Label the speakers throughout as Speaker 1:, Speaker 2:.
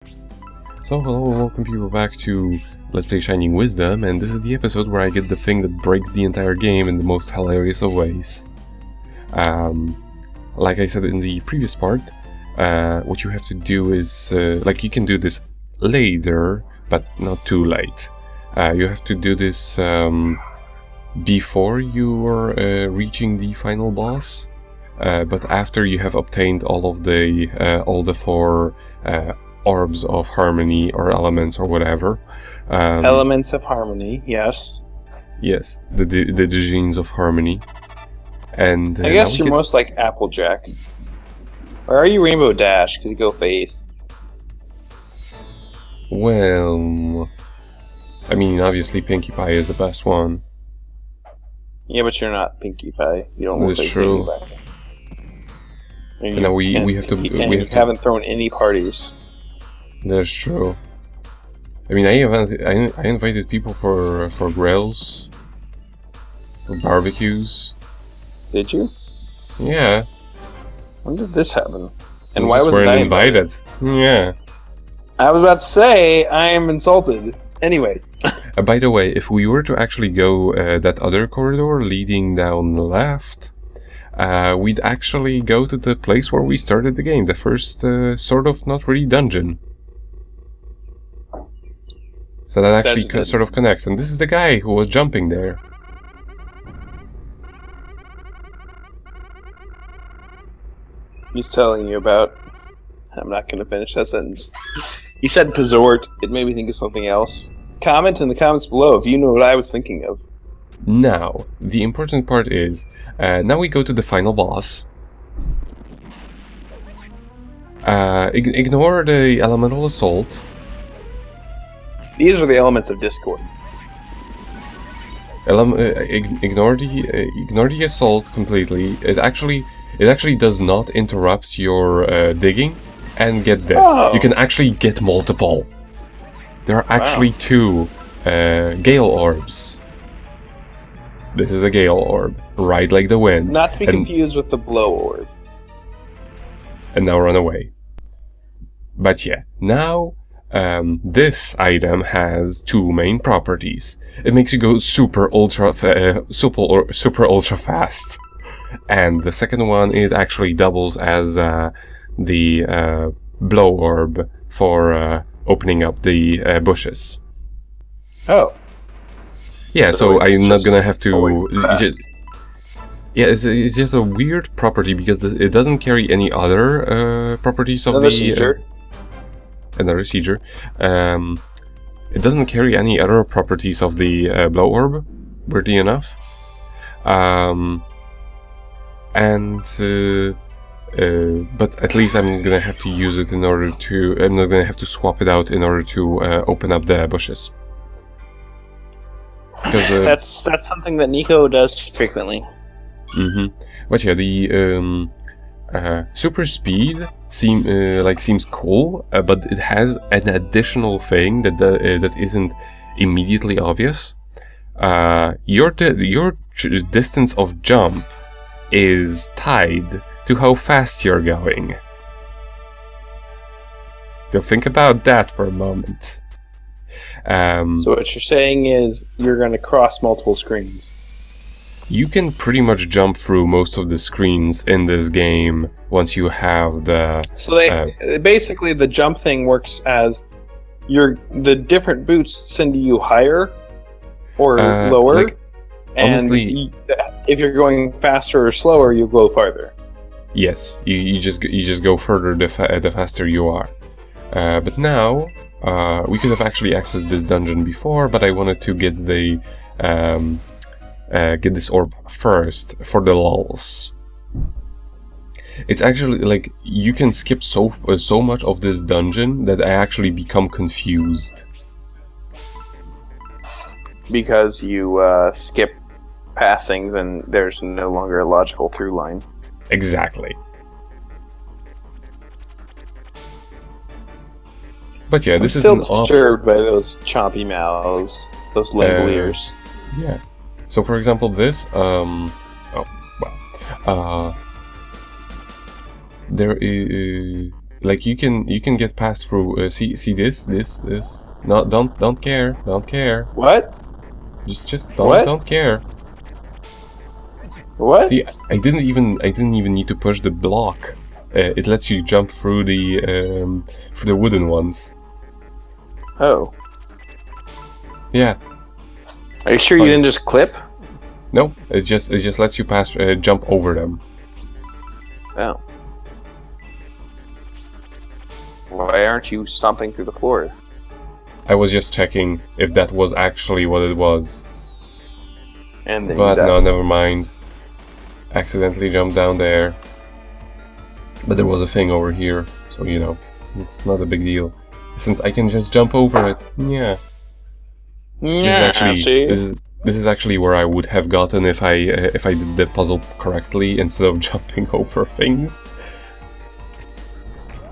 Speaker 1: So hello and welcome people back to Let's Play Shining Wisdom, and this is the episode where I get the thing that breaks the entire game in the most hilarious of ways. Like I said in the previous part, what you have to do is, you can do this later, but not too late. You have to do this before you are reaching the final boss, but after you have obtained all the four orbs of harmony or elements or whatever.
Speaker 2: Elements of harmony, yes.
Speaker 1: Yes, the genes of harmony. And
Speaker 2: I guess you're most like Applejack. Or are you Rainbow Dash, because you go face?
Speaker 1: Well, I mean, obviously Pinkie Pie is the best one.
Speaker 2: Yeah, but you're not Pinkie Pie. You don't look
Speaker 1: That's
Speaker 2: like
Speaker 1: true.
Speaker 2: Pinkie Pie.
Speaker 1: And now we have to...
Speaker 2: You haven't thrown any parties.
Speaker 1: That's true. I mean, I invited people for grills, for barbecues.
Speaker 2: Did you?
Speaker 1: Yeah.
Speaker 2: When did this happen? And
Speaker 1: We
Speaker 2: why
Speaker 1: just
Speaker 2: wasn't
Speaker 1: weren't
Speaker 2: I invited?
Speaker 1: Yeah.
Speaker 2: I was about to say, I am insulted. Anyway.
Speaker 1: By the way, if we were to actually go that other corridor leading down the left, we'd actually go to the place where we started the game, the first sort of not really dungeon. So that actually sort of connects, and this is the guy who was jumping there.
Speaker 2: He's telling you about... I'm not going to finish that sentence. He said Pazort. It made me think of something else. Comment in the comments below if you know what I was thinking of.
Speaker 1: Now, the important part is, now we go to the final boss. Ignore the elemental assault.
Speaker 2: These are the elements of Discord.
Speaker 1: Ignore the assault completely. It actually does not interrupt your digging. And get this, you can actually get multiple. There are actually two Gale orbs. This is a Gale orb, ride like the wind.
Speaker 2: Not to be confused with the blow orb.
Speaker 1: And now run away. But yeah, now this item has two main properties. It makes you go super ultra fast, and the second one, it actually doubles as the blow orb for opening up the bushes.
Speaker 2: Oh.
Speaker 1: Yeah, so I'm not gonna have to... it's just a weird property because it doesn't carry any other properties of
Speaker 2: Another seizure.
Speaker 1: Another seizure. It doesn't carry any other properties of the blow orb, weirdly enough. But at least I'm gonna have to use it in order to... I'm not gonna have to swap it out in order to open up the bushes. Because,
Speaker 2: that's something that Nico does frequently.
Speaker 1: But yeah, the super speed seems cool, but it has an additional thing that isn't immediately obvious. Your distance of jump is tied to how fast you're going. So think about that for a moment.
Speaker 2: So what you're saying is you're going to cross multiple screens.
Speaker 1: You can pretty much jump through most of the screens in this game once you have the...
Speaker 2: So basically the jump thing works as the different boosts send you higher or lower. And
Speaker 1: honestly,
Speaker 2: if you're going faster or slower, you go farther.
Speaker 1: Yes, you just go further the faster you are. But now we could have actually accessed this dungeon before, but I wanted to get the get this orb first for the lulz. It's actually like you can skip so much of this dungeon that I actually become confused.
Speaker 2: Because you skip passings and there's no longer a logical through line.
Speaker 1: Exactly. But yeah, this is
Speaker 2: still disturbed by those chompy mouths, those langoliers.
Speaker 1: Yeah. So for example, this there is like you can get past through. See this. No, don't care. Don't care.
Speaker 2: What?
Speaker 1: Just
Speaker 2: What?
Speaker 1: don't care.
Speaker 2: What?
Speaker 1: See, I didn't even need to push the block. It lets you jump through the wooden ones.
Speaker 2: Oh.
Speaker 1: Yeah.
Speaker 2: Are you sure you didn't just clip?
Speaker 1: No, it just lets you pass jump over them.
Speaker 2: Oh. Why aren't you stomping through the floor?
Speaker 1: I was just checking if that was actually what it was.
Speaker 2: And then
Speaker 1: But no, never mind. Accidentally jumped down there. But there was a thing over here, so you know, it's not a big deal. Since I can just jump over it. Yeah. This is actually where I would have gotten if I did the puzzle correctly instead of jumping over things.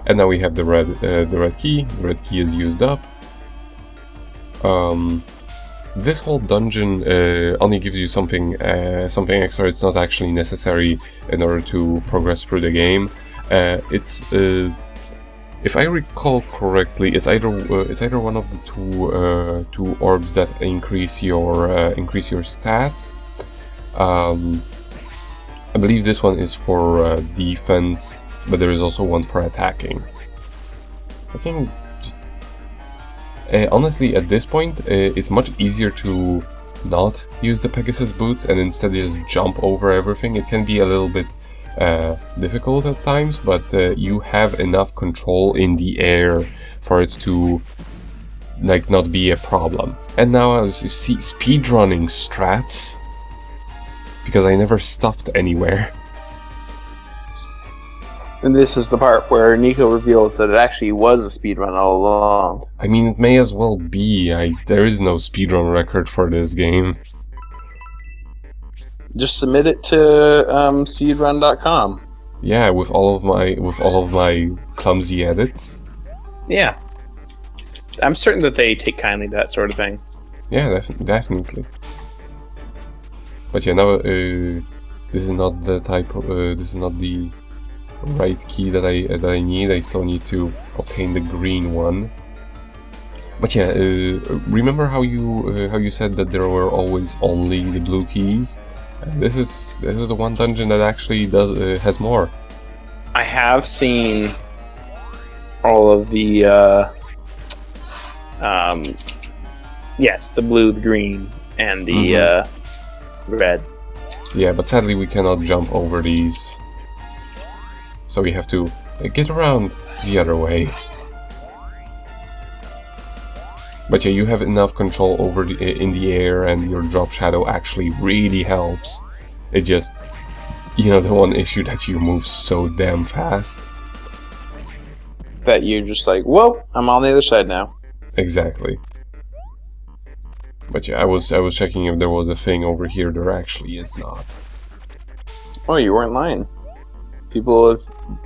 Speaker 1: And now we have the red key. The red key is used up. This whole dungeon only gives you something extra. It's not actually necessary in order to progress through the game. It's if I recall correctly, it's either one of the two orbs that increase your stats. I believe this one is for defense, but there is also one for attacking. I can just honestly, at this point, it's much easier to not use the Pegasus boots and instead just jump over everything. It can be a little bit difficult at times, but you have enough control in the air for it to like not be a problem. And now as you see, speedrunning strats, because I never stopped anywhere.
Speaker 2: And this is the part where Nico reveals that it actually was a speedrun all along.
Speaker 1: I mean, it may as well be. There is no speedrun record for this game.
Speaker 2: Just submit it to speedrun.com.
Speaker 1: Yeah, with all of my clumsy edits.
Speaker 2: Yeah, I'm certain that they take kindly to that sort of thing.
Speaker 1: Yeah, definitely. But yeah, now this is not the type of this is not the right key that I need. I still need to obtain the green one. But yeah, remember how you said that there were always only the blue keys? This is the one dungeon that actually has more.
Speaker 2: I have seen all of the yes, the blue, the green, and the red.
Speaker 1: Yeah, but sadly we cannot jump over these, so we have to get around the other way. But yeah, you have enough control over in the air, and your drop shadow actually really helps. It just, you know, the one issue that you move so damn fast.
Speaker 2: That you're just like, whoa, I'm on the other side now.
Speaker 1: Exactly. But yeah, I was checking if there was a thing over here. There actually is not.
Speaker 2: Oh, you weren't lying. People have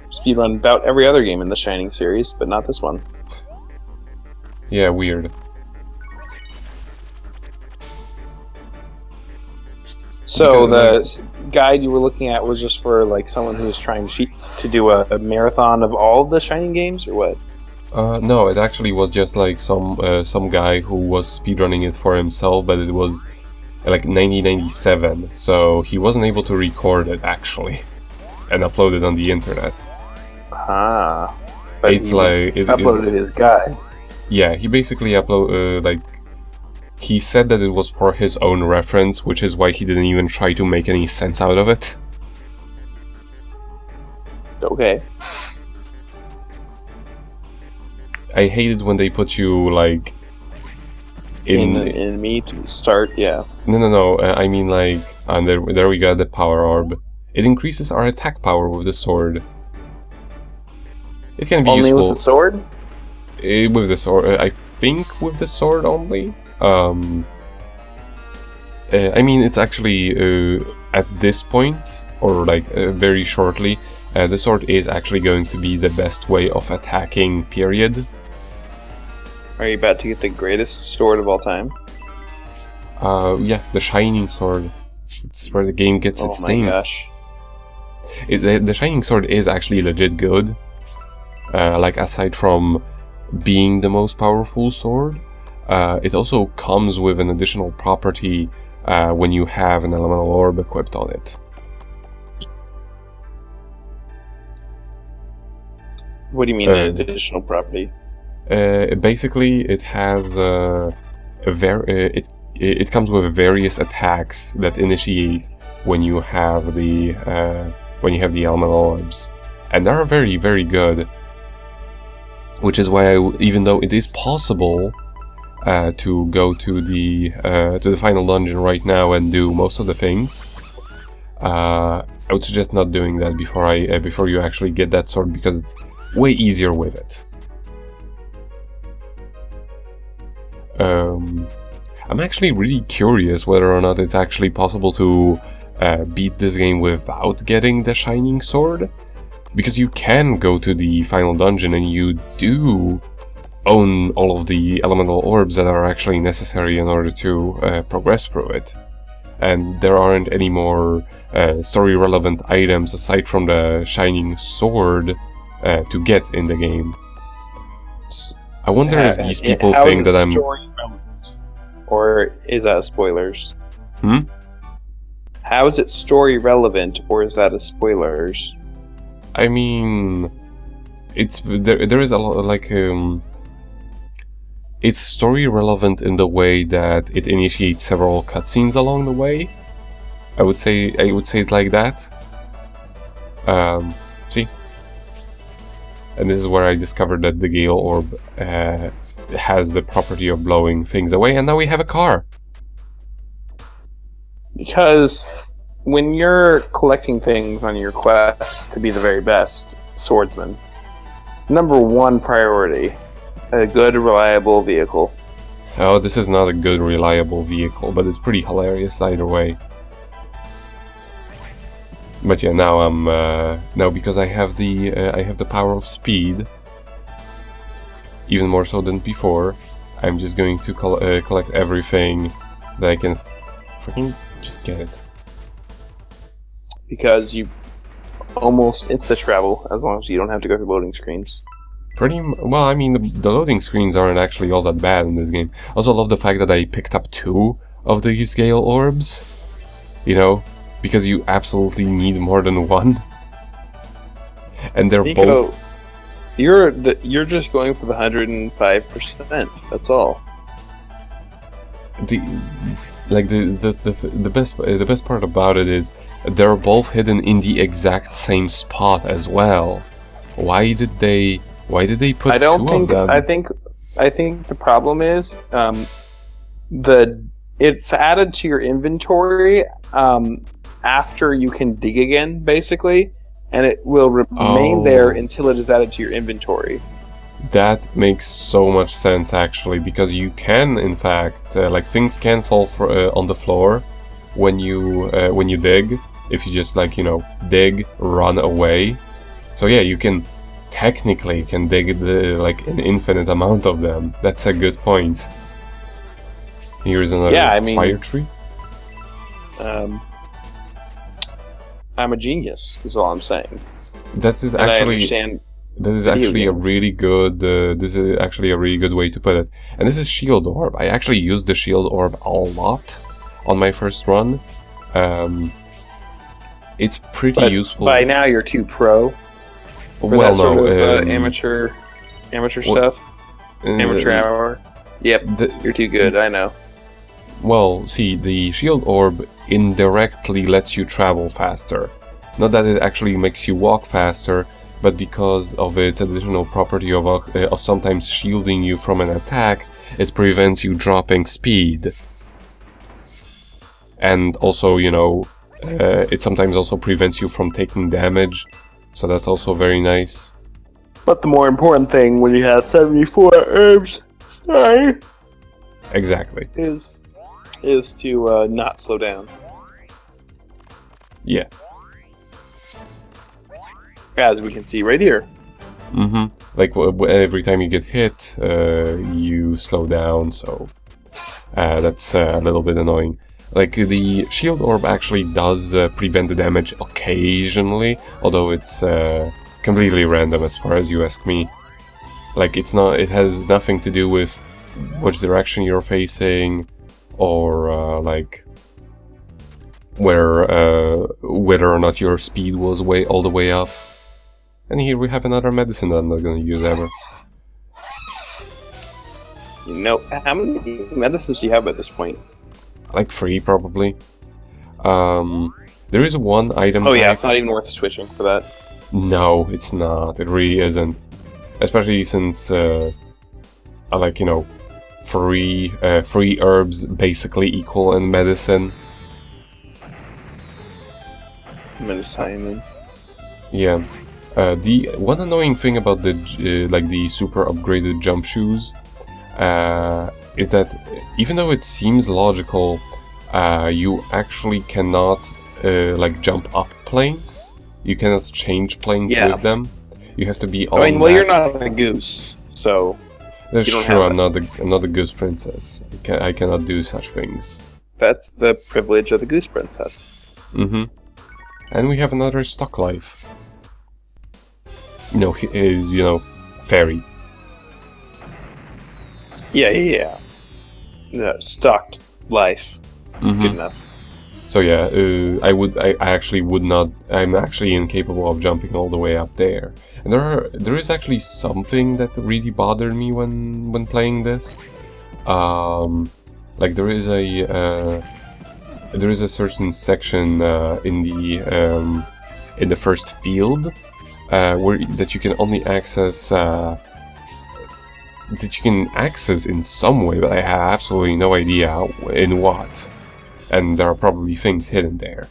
Speaker 2: speedrun about every other game in the Shining series, but not this one.
Speaker 1: Yeah, weird.
Speaker 2: So the guide you were looking at was just for like someone who was trying to do a marathon of all of the Shining games, or what?
Speaker 1: No, it actually was just like some guy who was speedrunning it for himself, but it was like 1997, so he wasn't able to record it actually and upload it on the internet.
Speaker 2: Ah, but
Speaker 1: it's like
Speaker 2: uploaded his guide.
Speaker 1: Yeah, he basically he said that it was for his own reference, which is why he didn't even try to make any sense out of it.
Speaker 2: Okay.
Speaker 1: I hated when they put you like
Speaker 2: in me to start. Yeah.
Speaker 1: No. I mean like, and there we got the power orb. It increases our attack power with the sword. It can be
Speaker 2: only
Speaker 1: useful.
Speaker 2: With the sword.
Speaker 1: With the sword, I think with the sword only. I mean, it's actually at this point, or like very shortly, the sword is actually going to be the best way of attacking, period.
Speaker 2: Are you about to get the greatest sword of all time?
Speaker 1: Yeah, the Shining Sword. It's where the game gets its name.
Speaker 2: Oh my gosh.
Speaker 1: The Shining Sword is actually legit good. like aside from being the most powerful sword, it also comes with an additional property when you have an elemental orb equipped on it.
Speaker 2: What do you mean an additional property?
Speaker 1: Basically, it has it comes with various attacks that initiate when you have the elemental orbs, and they are very, very good. Which is why, even though it is possible to go to the final dungeon right now and do most of the things, I would suggest not doing that before you actually get that sword, because it's way easier with it. I'm actually really curious whether or not it's actually possible to beat this game without getting the Shining Sword, because you can go to the final dungeon and you do own all of the elemental orbs that are actually necessary in order to progress through it. And there aren't any more story-relevant items aside from the Shining Sword to get in the game. I wonder if these people think that I'm...
Speaker 2: Or is that spoilers?
Speaker 1: Hmm?
Speaker 2: How is it story relevant, or is that a spoilers?
Speaker 1: I mean, it's there is a lot, like it's story relevant in the way that it initiates several cutscenes along the way. I would say it like that. See, and this is where I discovered that the Gale orb has the property of blowing things away, and now we have a car.
Speaker 2: Because when you're collecting things on your quest to be the very best swordsman, number one priority, a good, reliable vehicle.
Speaker 1: Oh, this is not a good, reliable vehicle, but it's pretty hilarious either way. But yeah, now I'm now because I have the power of speed, even more so than before. I'm just going to collect everything that I can. Freaking just get it.
Speaker 2: Because you almost insta travel as long as you don't have to go through loading screens.
Speaker 1: Well, I mean, the loading screens aren't actually all that bad in this game. I also love the fact that I picked up 2 of these Gale orbs. You know, because you absolutely need more than 1. And they're
Speaker 2: Nico,
Speaker 1: both...
Speaker 2: You're just going for the 105%. That's all.
Speaker 1: The best part about it is they're both hidden in the exact same spot as well. Why did they put 2 of them?
Speaker 2: I think the problem is it's added to your inventory after you can dig again, basically, and it will remain there until it is added to your inventory.
Speaker 1: That makes so much sense, actually, because you can, in fact, like, things can fall on the floor when you dig, if you just, like, you know, dig, run away. So yeah, you can technically dig like an infinite amount of them. That's a good point. Here's another fire tree.
Speaker 2: I'm a genius, is all I'm saying.
Speaker 1: That is actually a really good. This is actually a really good way to put it. And this is Shield Orb. I actually used the Shield Orb a lot on my first run. It's pretty useful.
Speaker 2: By now, you're too pro.
Speaker 1: Well, no,
Speaker 2: amateur stuff. Amateur hour. Yep, you're too good. I know.
Speaker 1: Well, see, the Shield Orb indirectly lets you travel faster. Not that it actually makes you walk faster, but because of its additional property of sometimes shielding you from an attack, it prevents you dropping speed. And also, you know, it sometimes also prevents you from taking damage, so that's also very nice.
Speaker 2: But the more important thing when you have 74 herbs,
Speaker 1: exactly,
Speaker 2: is to not slow down.
Speaker 1: Yeah.
Speaker 2: As we can see right here.
Speaker 1: Mm-hmm. Like every time you get hit, you slow down, so that's a little bit annoying. Like, the Shield Orb actually does prevent the damage occasionally, although it's completely random as far as you ask me. Like, it's not. It has nothing to do with which direction you're facing, or like whether or not your speed was all the way up. And here we have another medicine that I'm not gonna use ever.
Speaker 2: You know, how many medicines do you have at this point?
Speaker 1: Like 3 probably. There is one item.
Speaker 2: Oh yeah, it's not even worth switching for that.
Speaker 1: No, it's not. It really isn't. Especially since, like, you know, free herbs basically equal in medicine.
Speaker 2: Medicine.
Speaker 1: Yeah. The one annoying thing about the like the super upgraded jump shoes is that even though it seems logical, you actually cannot like jump up planes. You cannot change planes with them. You have to be on.
Speaker 2: I mean, well, you're not a goose, so.
Speaker 1: That's true. I'm not a goose princess. I cannot do such things.
Speaker 2: That's the privilege of the goose princess.
Speaker 1: Mm-hmm. And we have another stock life. No, you know, fairy.
Speaker 2: Yeah. No, stocked life.
Speaker 1: Mm-hmm.
Speaker 2: Good enough.
Speaker 1: So yeah, I actually would not. I'm actually incapable of jumping all the way up there. And there is actually something that really bothered me when playing this. Like there is a certain section in the first field that you can only access. That you can access in some way, but I have absolutely no idea in what. And there are probably things hidden there.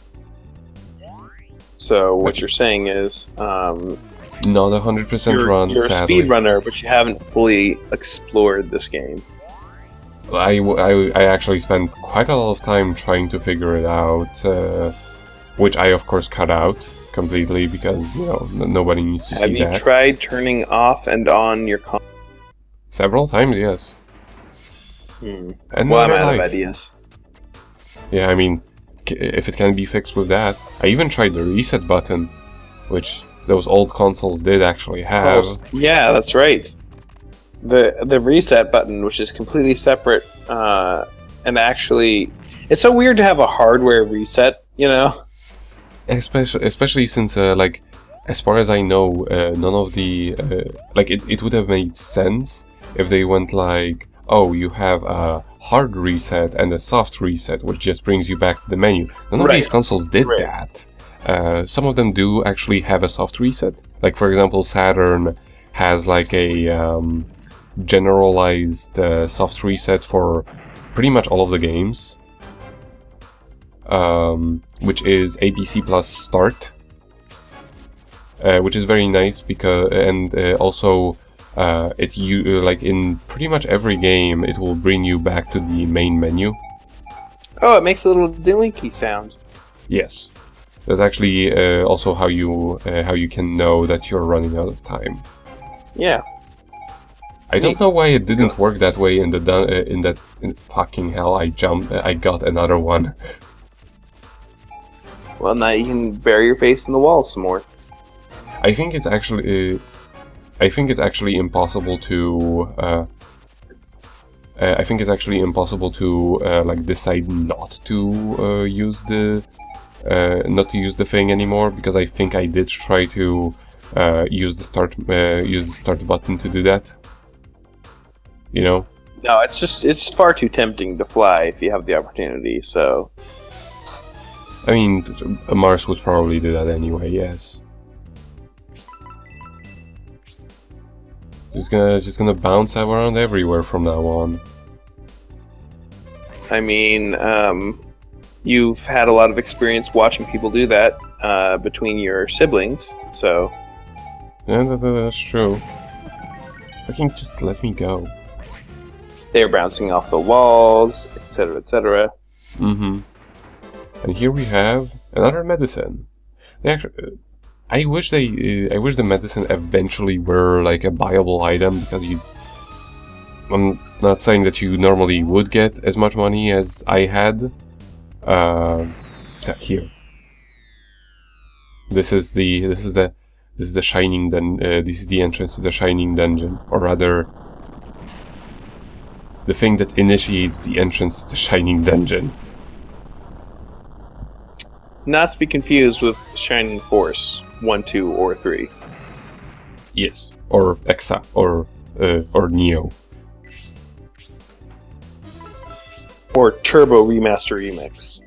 Speaker 2: So what you're saying is,
Speaker 1: not 100% run.
Speaker 2: You're
Speaker 1: sadly.
Speaker 2: a speedrunner, but you haven't fully explored this game.
Speaker 1: I actually spent quite a lot of time trying to figure it out, which I of course cut out completely because you know nobody needs to see that.
Speaker 2: Have you tried turning off and on your console?
Speaker 1: Several times, yes. And
Speaker 2: well, I'm out of ideas.
Speaker 1: Yeah, I mean, if it can be fixed with that. I even tried the reset button, which those old consoles did actually have.
Speaker 2: Oh, yeah, that's right. The reset button, which is completely separate, and actually, it's so weird to have a hardware reset, you know?
Speaker 1: Especially since, like, as far as I know, none of the... like, it would have made sense if they went like, oh, you have a hard reset and a soft reset, which just brings you back to the menu. None of these consoles did that. Some of them do actually have a soft reset. Like, for example, Saturn has like a generalized soft reset for pretty much all of the games, which is ABC plus start, which is very nice because, and also like in pretty much every game, it will bring you back to the main menu.
Speaker 2: Oh, it makes a little delinky sound.
Speaker 1: Yes, that's actually also how you can know that you're running out of time.
Speaker 2: Yeah.
Speaker 1: I don't know why it didn't work that way in the fucking hell. I got another one.
Speaker 2: Well, now you can bury your face in the wall some more.
Speaker 1: I think it's actually impossible to. I think it's actually impossible to like decide not to use the thing anymore, because I think I did try to use the start button to do that. You know?
Speaker 2: No, it's far too tempting to fly if you have the opportunity. So.
Speaker 1: I mean, Mars would probably do that anyway. Yes. Just gonna bounce around everywhere from now on.
Speaker 2: I mean, you've had a lot of experience watching people do that between your siblings, so.
Speaker 1: Yeah, that's true. Fucking just let me go.
Speaker 2: They're bouncing off the walls, etc., etc.
Speaker 1: Mm-hmm. And here we have another medicine. They actually, I wish the medicine eventually were like a buyable item, because I'm not saying that you normally would get as much money as I had. Here. This is the This is the Shining this is the entrance to the Shining Dungeon, or rather, the thing that initiates the entrance to the Shining Dungeon.
Speaker 2: Not to be confused with Shining Force 1, 2, or 3.
Speaker 1: Yes, or Exa, or Neo.
Speaker 2: Or Turbo Remaster Remix.